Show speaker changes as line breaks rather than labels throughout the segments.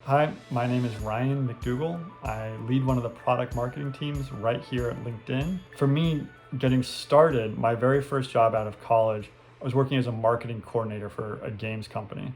Hi, my name is Ryan McDougall. I lead one of the product marketing teams right here at LinkedIn. For me, getting started, my very first job out of college, I was working as a marketing coordinator for a games company.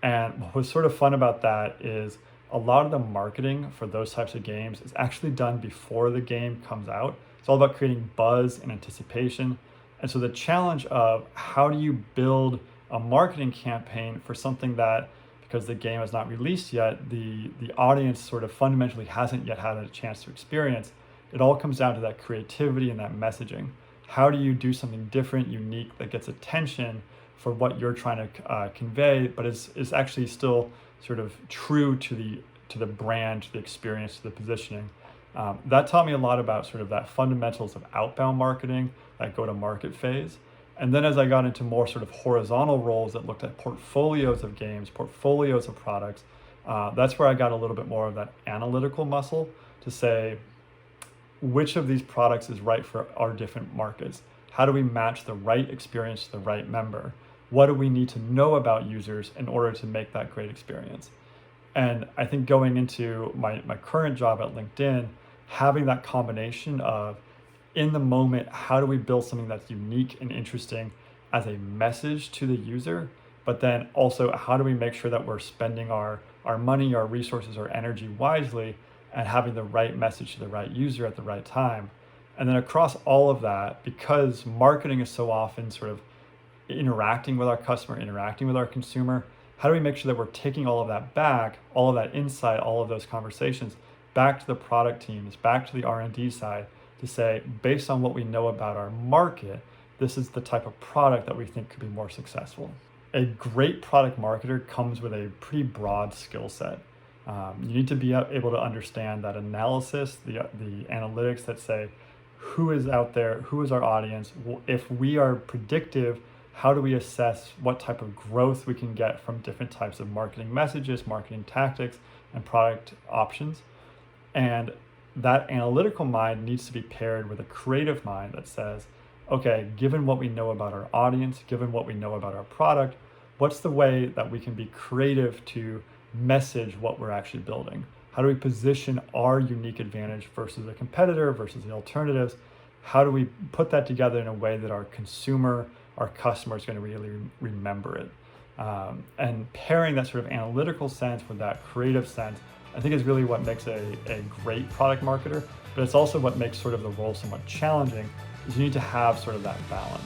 And what was sort of fun about that is a lot of the marketing for those types of games is actually done before the game comes out. It's all about creating buzz and anticipation. And so the challenge of how do you build a marketing campaign for something that, because the game is not released yet, the audience sort of fundamentally hasn't yet had a chance to experience. It all comes down to that creativity and that messaging. How do you do something different, unique, that gets attention for what you're trying to convey, but is actually still sort of true to the brand, to the experience, to the positioning. That taught me a lot about sort of that fundamentals of outbound marketing, that go-to-market phase. And then as I got into more sort of horizontal roles that looked at portfolios of games, portfolios of products, that's where I got a little bit more of that analytical muscle to say, which of these products is right for our different markets? How do we match the right experience to the right member? What do we need to know about users in order to make that great experience? And I think going into my current job at LinkedIn, having that combination of in the moment, how do we build something that's unique and interesting as a message to the user, but then also how do we make sure that we're spending our money, our resources, our energy wisely and having the right message to the right user at the right time. And then across all of that, because marketing is so often sort of interacting with our customer, interacting with our consumer, how do we make sure that we're taking all of that back, all of that insight, all of those conversations back to the product teams, back to the R&D side, to say, based on what we know about our market, this is the type of product that we think could be more successful. A great product marketer comes with a pretty broad skill set. You need to be able to understand that analysis, the analytics that say, who is out there, who is our audience? If we are predictive, how do we assess what type of growth we can get from different types of marketing messages, marketing tactics, and product options? And that analytical mind needs to be paired with a creative mind that says, okay, given what we know about our audience, given what we know about our product, what's the way that we can be creative to message what we're actually building? How do we position our unique advantage versus a competitor, versus the alternatives? How do we put that together in a way that our consumer, our customer is going to really remember it? And pairing that sort of analytical sense with that creative sense, I think is really what makes a great product marketer, but it's also what makes sort of the role somewhat challenging, is you need to have sort of that balance.